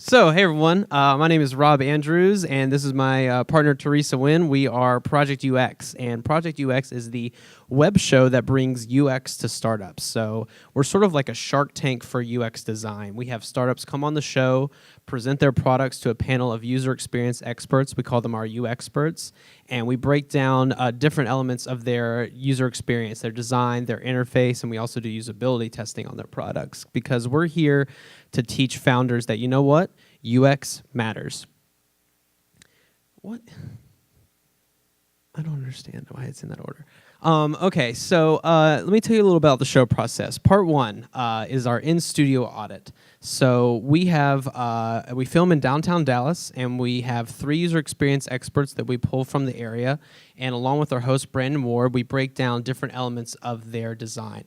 So, hey everyone, my name is Rob Andrews, and this is my partner Teresa Nguyen. We are ProjectUX, and ProjectUX is the web show that brings UX to startups. So, we're sort of like a Shark Tank for UX design. We have startups come on the show, present their products to a panel of user experience experts. We call them our UX experts, and we break down different elements of their user experience, their design, their interface, and we also do usability testing on their products because we're here to teach founders that, you know what, UX matters. What? I don't understand why it's in that order. Okay, so let me tell you a little about the show process. Part one is our in-studio audit. So we film in downtown Dallas, and we have 3 user experience experts that we pull from the area. And along with our host, Brandon Ward, we break down different elements of their design.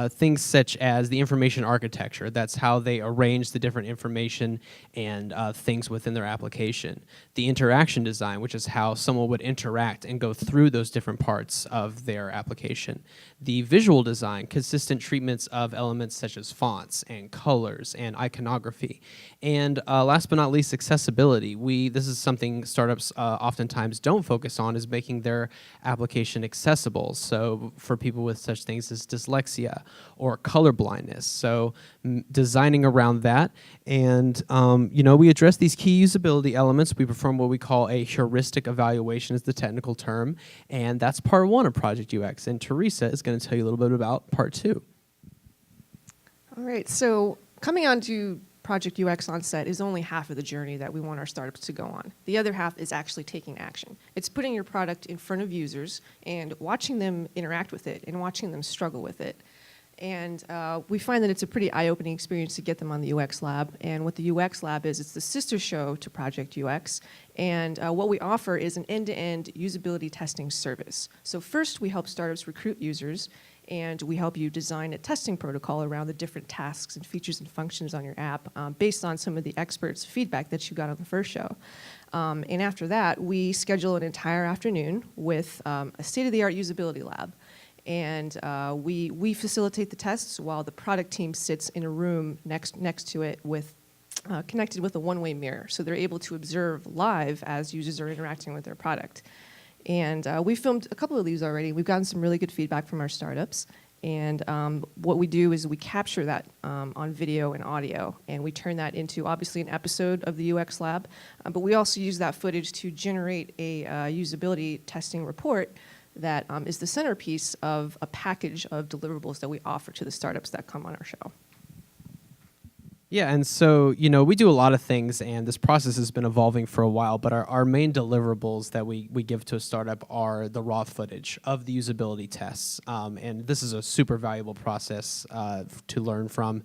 Things such as the information architecture. That's how they arrange the different information and things within their application. The interaction design, which is how someone would interact and go through those different parts of their application. The visual design, consistent treatments of elements such as fonts and colors and iconography. And last but not least, accessibility. This is something startups oftentimes don't focus on, is making their application accessible. So for people with such things as dyslexia or color blindness. So designing around that. And, we address these key usability elements. We perform what we call a heuristic evaluation is the technical term. And that's part 1 of ProjectUX. And Teresa is going to tell you a little bit about part 2. All right, so coming on to ProjectUX on set is only half of the journey that we want our startups to go on. The other half is actually taking action. It's putting your product in front of users and watching them interact with it and watching them struggle with it. And we find that it's a pretty eye-opening experience to get them on the UX Lab. And what the UX Lab is, it's the sister show to ProjectUX. And what we offer is an end-to-end usability testing service. So first, we help startups recruit users, and we help you design a testing protocol around the different tasks and features and functions on your app based on some of the experts' feedback that you got on the first show. And after that, we schedule an entire afternoon with a state-of-the-art usability lab. And we facilitate the tests while the product team sits in a room next to it with connected with a one-way mirror. So they're able to observe live as users are interacting with their product. And we filmed a couple of these already. We've gotten some really good feedback from our startups. And what we do is we capture that on video and audio, and we turn that into, obviously, an episode of the UX Lab. But we also use that footage to generate a usability testing report that is the centerpiece of a package of deliverables that we offer to the startups that come on our show. Yeah, and so, we do a lot of things, and this process has been evolving for a while, but our main deliverables that we give to a startup are the raw footage of the usability tests. And this is a super valuable process to learn from.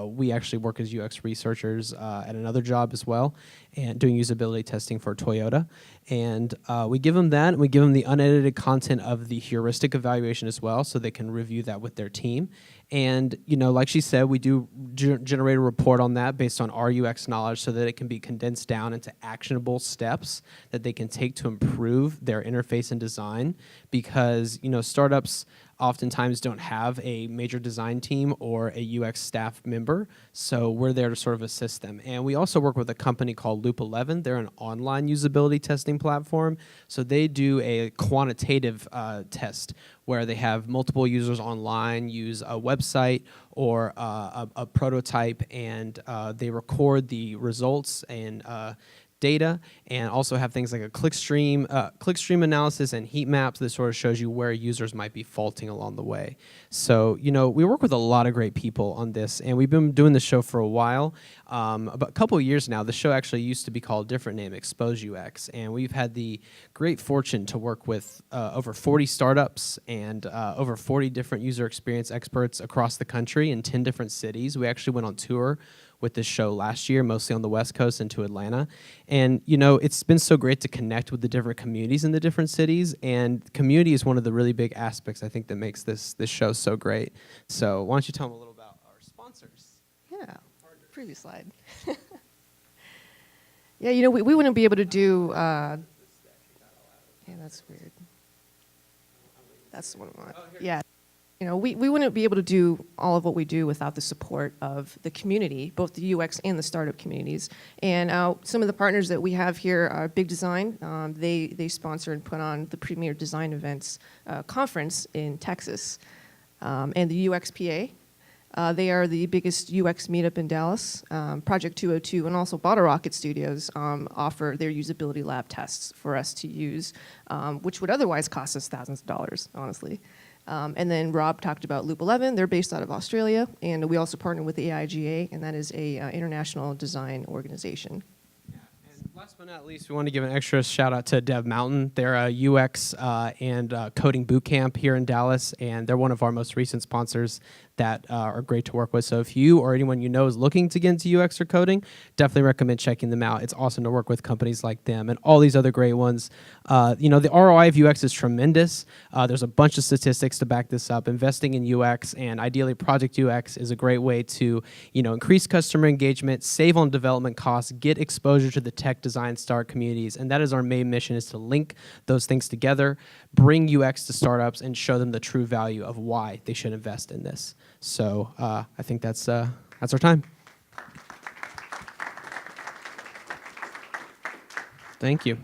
We actually work as UX researchers at another job as well, and doing usability testing for Toyota. And we give them that, and we give them the unedited content of the heuristic evaluation as well, so they can review that with their team. And, like she said, we do generate a report on that based on our UX knowledge so that it can be condensed down into actionable steps that they can take to improve their interface and design. Because, startups oftentimes don't have a major design team or a UX staff member, so we're there to sort of assist them. And we also work with a company called Loop 11. They're an online usability testing platform, so they do a quantitative test where they have multiple users online use a website or a prototype, and they record the results and data, and also have things like a clickstream analysis and heat maps that sort of shows you where users might be faulting along the way. So, we work with a lot of great people on this, and we've been doing this show for a while. About a couple of years now. The show actually used to be called a different name, Expose UX, and we've had the great fortune to work with over 40 startups and over 40 different user experience experts across the country in 10 different cities. We actually went on tour with this show last year, mostly on the West Coast and to Atlanta. And, it's been so great to connect with the different communities in the different cities, and community is one of the really big aspects, I think, that makes this show so great. So why don't you tell them a little about our sponsors? Yeah, previous slide. Yeah, we wouldn't be able to do, yeah, that's weird. That's the one I want. Yeah. we wouldn't be able to do all of what we do without the support of the community, both the UX and the startup communities. And some of the partners that we have here are Big Design. They sponsor and put on the Premier Design Events conference in Texas. And the UXPA. They are the biggest UX meetup in Dallas. Project 202 and also Bottle Rocket Studios offer their usability lab tests for us to use, which would otherwise cost us thousands of dollars, honestly. And then Rob talked about Loop 11. They're based out of Australia, and we also partner with the AIGA, and that is a international design organization. Last but not least, we want to give an extra shout out to Dev Mountain. They're a UX and coding boot camp here in Dallas, and they're one of our most recent sponsors that are great to work with. So if you or anyone you know is looking to get into UX or coding, definitely recommend checking them out. It's awesome to work with companies like them and all these other great ones. The ROI of UX is tremendous. There's a bunch of statistics to back this up. Investing in UX and ideally ProjectUX is a great way to increase customer engagement, save on development costs, get exposure to the tech design start communities, and that is our main mission, is to link those things together, bring UX to startups, and show them the true value of why they should invest in this. So I think that's our time. Thank you.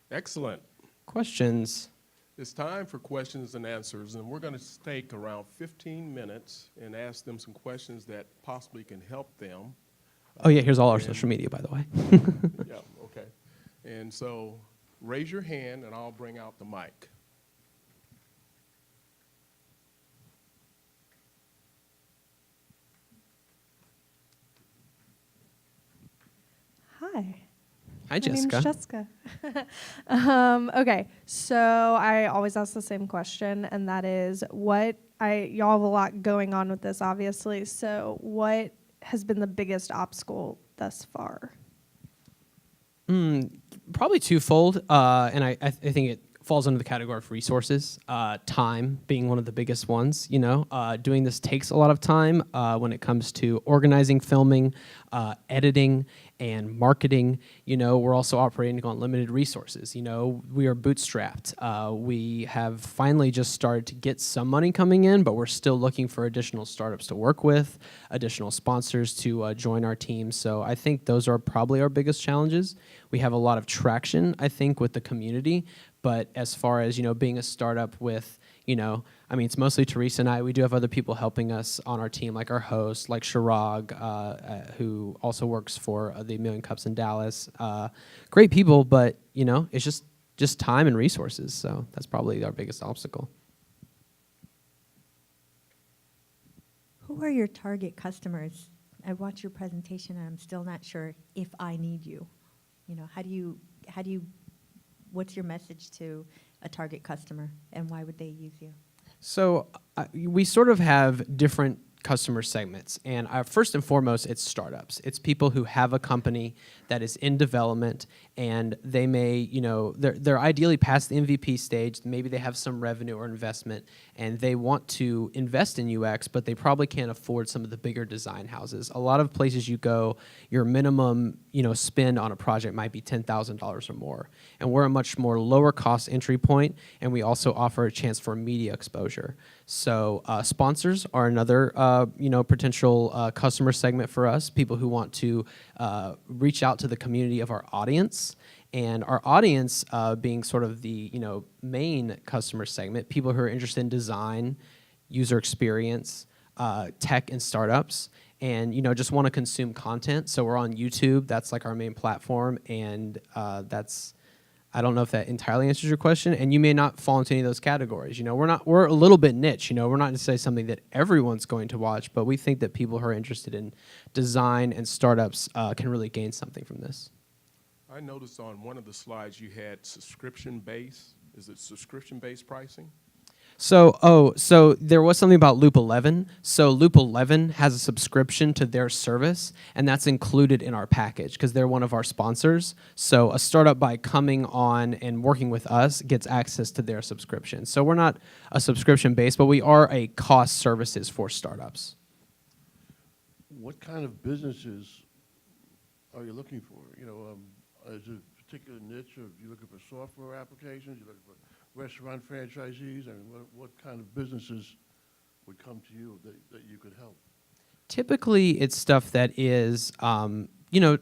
Excellent. Questions? It's time for questions and answers, and we're going to take around 15 minutes and ask them some questions that possibly can help them. Oh, yeah, here's all our social media, by the way. Yeah, okay. And so raise your hand, and I'll bring out the mic. Hi. Hi, Jessica. My name's Jessica. Okay, so I always ask the same question, and that is, y'all have a lot going on with this, obviously. So what has been the biggest obstacle thus far? Probably twofold, and I think it falls under the category of resources. Time being one of the biggest ones. Doing this takes a lot of time when it comes to organizing, filming, editing, and marketing. We're also operating on limited resources. We are bootstrapped. We have finally just started to get some money coming in, but we're still looking for additional startups to work with, additional sponsors to join our team. So I think those are probably our biggest challenges. We have a lot of traction, I think, with the community, but as far as, being a startup with, it's mostly Teresa and I. We do have other people helping us on our team, like our host, like Shirag, who also works for the Million Cups in Dallas. Great people, but, it's just time and resources. So that's probably our biggest obstacle. Who are your target customers? I watched your presentation, and I'm still not sure if I need you. What's your message to a target customer, and why would they use you? So we sort of have different customer segments, and first and foremost, it's startups. It's people who have a company that is in development, and they may, they're ideally past the MVP stage. Maybe they have some revenue or investment, and they want to invest in UX, but they probably can't afford some of the bigger design houses. A lot of places you go, your minimum, spend on a project might be $10,000 or more, and we're a much more lower cost entry point, and we also offer a chance for media exposure. So sponsors are another, potential customer segment for us, people who want to reach out to the community of our audience. And our audience being sort of the, main customer segment, people who are interested in design, user experience, tech and startups, and, just want to consume content. So we're on YouTube. That's like our main platform. And I don't know if that entirely answers your question, and you may not fall into any of those categories. We're a little bit niche. We're not necessarily something that everyone's going to watch, but we think that people who are interested in design and startups can really gain something from this. I noticed on one of the slides you had subscription-based. Is it subscription-based pricing? So there was something about Loop 11. So Loop 11 has a subscription to their service, and that's included in our package because they're one of our sponsors. So a startup, by coming on and working with us, gets access to their subscription. So we're not a subscription-based, but we are a cost services for startups. What kind of businesses are you looking for? Is it a particular niche? Or are you looking for software applications? You're looking for restaurant franchisees? I mean, what kind of businesses would come to you that you could help? Typically, it's stuff that is,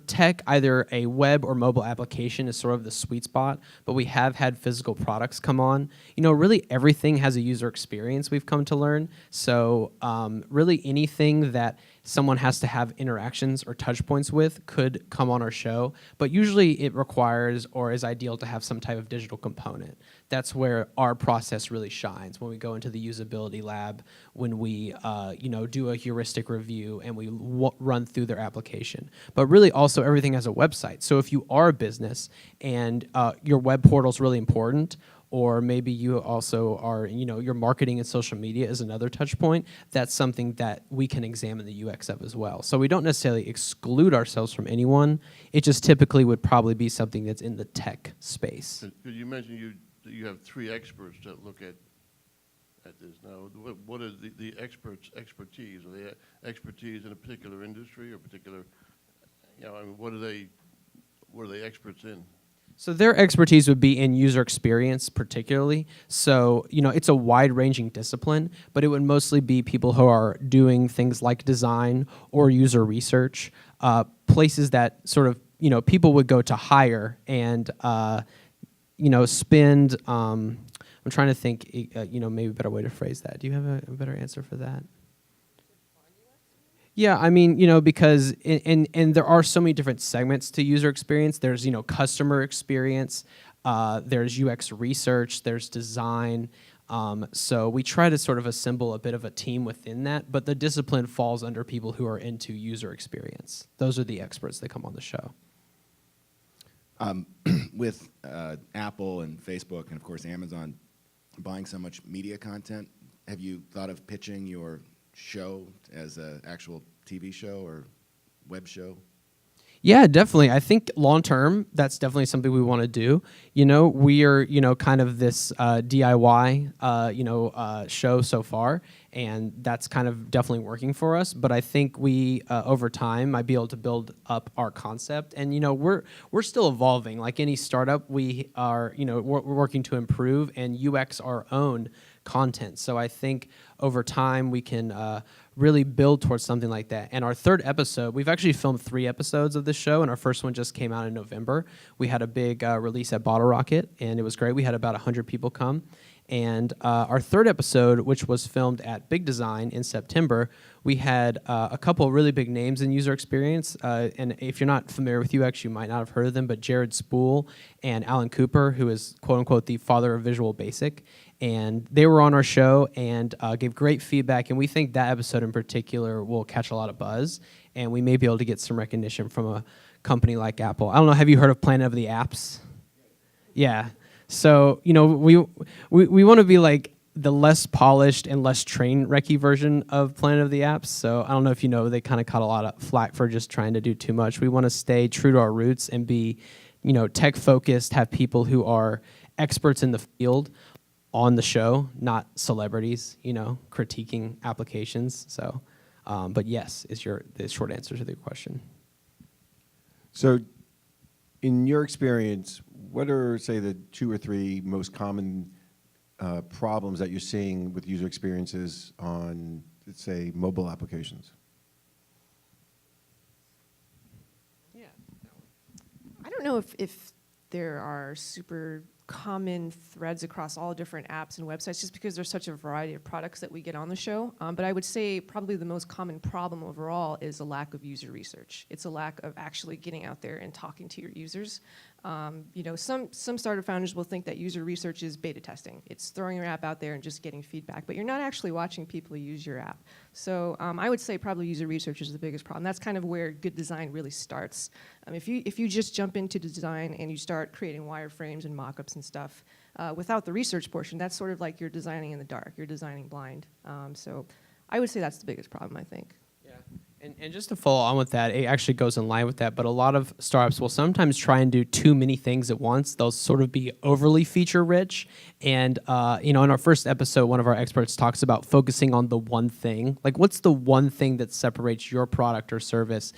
tech, either a web or mobile application is sort of the sweet spot, but we have had physical products come on. Really everything has a user experience, we've come to learn. So really anything that someone has to have interactions or touch points with could come on our show, but usually it requires or is ideal to have some type of digital component. That's where our process really shines, when we go into the usability lab, when we do a heuristic review and we run through their application. But really also everything has a website. So if you are a business and your web portal is really important, or maybe you also are, your marketing and social media is another touch point, that's something that we can examine the UX of as well. So we don't necessarily exclude ourselves from anyone. It just typically would probably be something that's in the tech space. You mentioned you have 3 experts that look at this. Now, what are the experts' expertise? Are they expertise in a particular industry or particular, what are they experts in? So their expertise would be in user experience particularly. So, it's a wide-ranging discipline, but it would mostly be people who are doing things like design or user research, places that sort of, people would go to hire and, spend, I'm trying to think, maybe a better way to phrase that. Do you have a better answer for that? Yeah, I mean, because and there are so many different segments to user experience. There's, customer experience, there's UX research, there's design. So we try to sort of assemble a bit of a team within that, but the discipline falls under people who are into user experience. Those are the experts that come on the show. With Apple and Facebook and, of course, Amazon buying so much media content, have you thought of pitching your show as an actual TV show or web show? Yeah, definitely. I think long term, that's definitely something we want to do. We are, kind of this DIY, show so far, and that's kind of definitely working for us. But I think we, over time, might be able to build up our concept. And, we're still evolving. Like any startup, we are, we're working to improve and UX our own content. So I think over time we can really build towards something like that. And our 3rd episode, we've actually filmed 3 episodes of this show, and our first one just came out in November. We had a big release at Bottle Rocket, and it was great. We had about 100 people come. And our 3rd episode, which was filmed at Big Design in September, we had a couple of really big names in user experience. And if you're not familiar with UX, you might not have heard of them, but Jared Spool and Alan Cooper, who is, quote unquote, the father of Visual Basic. And they were on our show and gave great feedback. And we think that episode in particular will catch a lot of buzz. And we may be able to get some recognition from a company like Apple. I don't know, have you heard of Planet of the Apps? Yeah. So, we want to be like the less polished and less train wrecky version of Planet of the Apps. So I don't know if they kind of caught a lot of flack for just trying to do too much. We want to stay true to our roots and be, tech focused, have people who are experts in the field on the show, not celebrities, critiquing applications. So, but yes, is the short answer to the question. So in your experience, what are, say, the 2 or 3 most common problems that you're seeing with user experiences on, let's say, mobile applications? Yeah. I don't know if there are super common threads across all different apps and websites, just because there's such a variety of products that we get on the show. But I would say probably the most common problem overall is a lack of user research. It's a lack of actually getting out there and talking to your users. Some startup founders will think that user research is beta testing. It's throwing your app out there and just getting feedback, but you're not actually watching people use your app. So I would say probably user research is the biggest problem. That's kind of where good design really starts. If you just jump into design and you start creating wireframes and mock-ups and stuff without the research portion, that's sort of like you're designing in the dark. You're designing blind. So I would say that's the biggest problem, I think. Yeah. And just to follow on with that, it actually goes in line with that, but a lot of startups will sometimes try and do too many things at once. They'll sort of be overly feature rich. And, in our first episode, one of our experts talks about focusing on the one thing. Like, what's the one thing that separates your product or service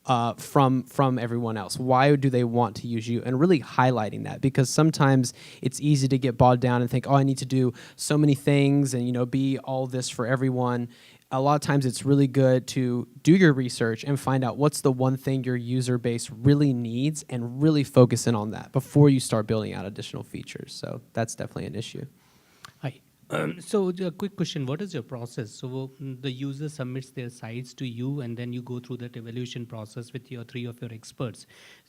from everyone else? Why do they want to use you? And really highlighting that, because sometimes it's easy to get bogged down and think, oh, I need to do so many things and, be all this for everyone. A lot of times it's really good to do your research and find out what's the one thing your user base really needs and really focus in on that before you start building out additional features. So that's definitely an issue. Hi. So a quick question, what is your process? So the user submits their sites to you and then you go through that evaluation process with your 3 of your experts.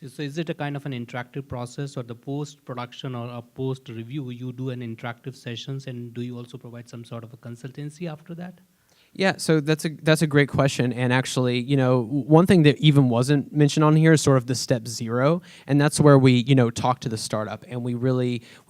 So is it a kind of an interactive process, or the post-production or a post-review, you do an interactive sessions, and do you also provide some sort of a consultancy after that? Yeah, so that's a great question, and actually, one thing that even wasn't mentioned on here is sort of the step 0, and that's where we, talk to the startup and we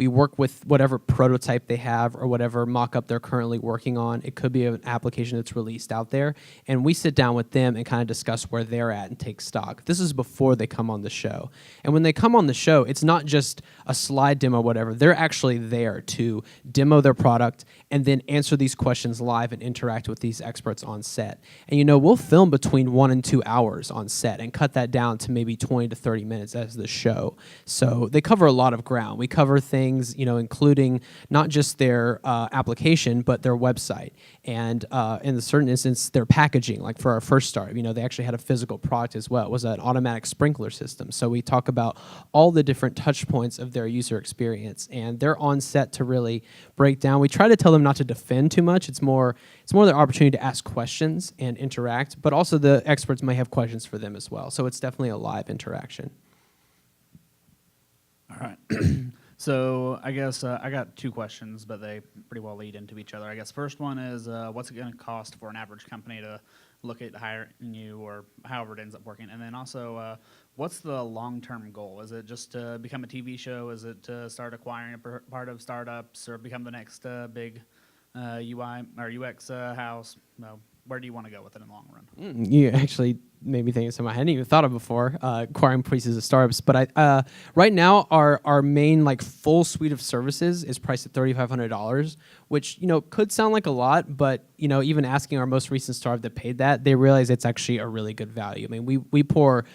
work with whatever prototype they have or whatever mock-up they're currently working on. It could be an application that's released out there, and we sit down with them and kind of discuss where they're at and take stock. This is before they come on the show, and when they come on the show, it's not just a slide demo, whatever. They're actually there to demo their product and then answer these questions live and interact with these experts on set. And we'll film between 1 and 2 hours on set and cut that down to maybe 20 to 30 minutes as the show. So they cover a lot of ground. We cover things, including not just their application, but their website. And in a certain instance, their packaging. Like for our first startup, they actually had a physical product as well. It was an automatic sprinkler system. So we talk about all the different touch points of their user experience. And they're on set to really break down. We try to tell them not to defend too much. It's more their opportunity to ask questions and interact, but also the experts may have questions for them as well. So it's definitely a live interaction. All right. So I guess I got 2 questions, but they pretty well lead into each other. I guess first one is, what's it going to cost for an average company to look at hiring you, or however it ends up working? And then also, what's the long-term goal? Is it just to become a TV show? Is it to start acquiring a part of startups, or become the next big UI or UX house? Where do you want to go with it in the long run? You actually made me think of something I hadn't even thought of before, acquiring pieces of startups. But right now, our main full suite of services is priced at $3,500, which could sound like a lot, but even asking our most recent startup that paid that, they realize it's actually a really good value. I mean, we pour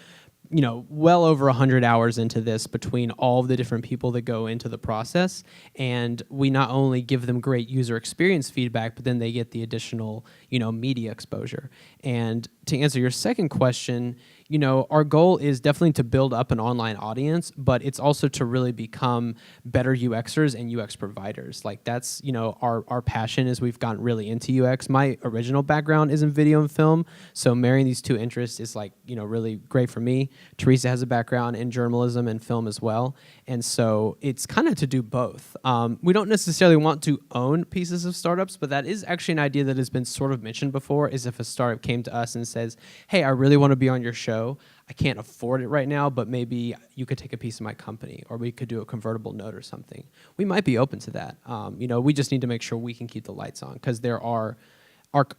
well over 100 hours into this between all of the different people that go into the process. And we not only give them great user experience feedback, but then they get the additional, media exposure. And to answer your second question, our goal is definitely to build up an online audience, but it's also to really become better UXers and UX providers. Like that's, our passion as we've gotten really into UX. My original background is in video and film, so marrying these 2 interests is really great for me. Teresa has a background in journalism and film as well, and so it's kind of to do both. We don't necessarily want to own pieces of startups, but that is actually an idea that has been sort of mentioned before, is if a startup came to us and says, hey, I really want to be on your show. I can't afford it right now, but maybe you could take a piece of my company, or we could do a convertible note or something. We might be open to that. We just need to make sure we can keep the lights on, because our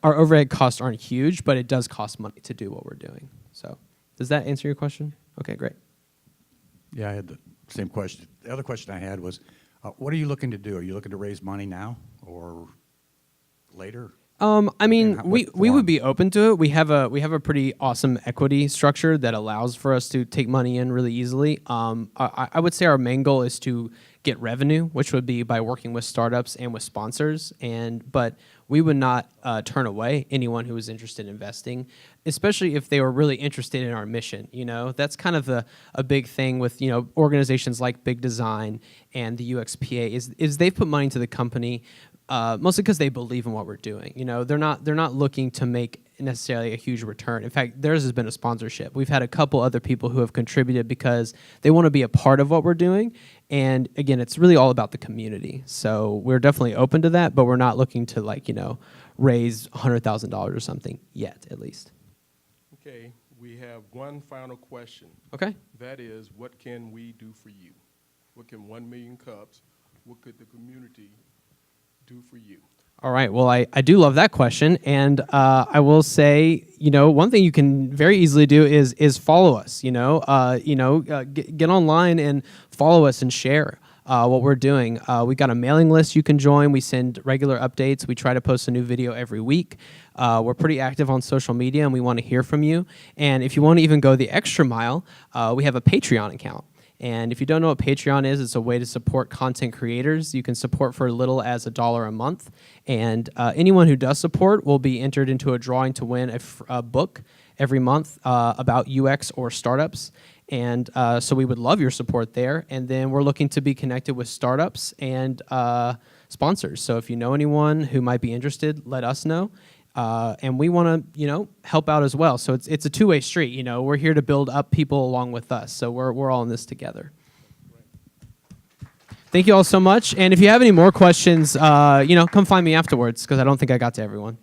overhead costs aren't huge, but it does cost money to do what we're doing. So does that answer your question? Okay, great. Yeah, I had the same question. The other question I had was, what are you looking to do? Are you looking to raise money now or later? I mean, And we what would be form? open to it. We have a pretty awesome equity structure that allows for us to take money in really easily. I would say our main goal is to get revenue, which would be by working with startups and with sponsors. But we would not turn away anyone who was interested in investing, especially if they were really interested in our mission. That's kind of a big thing with organizations like Big Design and the UXPA is they've put money into the company. Mostly because they believe in what we're doing. They're not looking to make necessarily a huge return. In fact, theirs has been a sponsorship. We've had a couple other people who have contributed because they want to be a part of what we're doing. And again, it's really all about the community. So we're definitely open to that, but we're not looking to raise $100,000 or something yet, at least. Okay, we have one final question. Okay. That is, what can we do for you? What can 1 Million Cups, what could the community do for you? All right. Well, I do love that question, and I will say, one thing you can very easily do is follow us. Get online and follow us and share what we're doing. We got a mailing list you can join. We send regular updates. We try to post a new video every week. We're pretty active on social media, and we want to hear from you. And if you want to even go the extra mile, we have a Patreon account. And if you don't know what Patreon is, it's a way to support content creators. You can support for as little as $1 a month. And anyone who does support will be entered into a drawing to win a book every month about UX or startups. And so we would love your support there. And then we're looking to be connected with startups and sponsors. So if you know anyone who might be interested, let us know. And we want to, help out as well. So it's a two-way street. We're here to build up people along with us. So we're all in this together. Thank you all so much. And if you have any more questions, come find me afterwards because I don't think I got to everyone.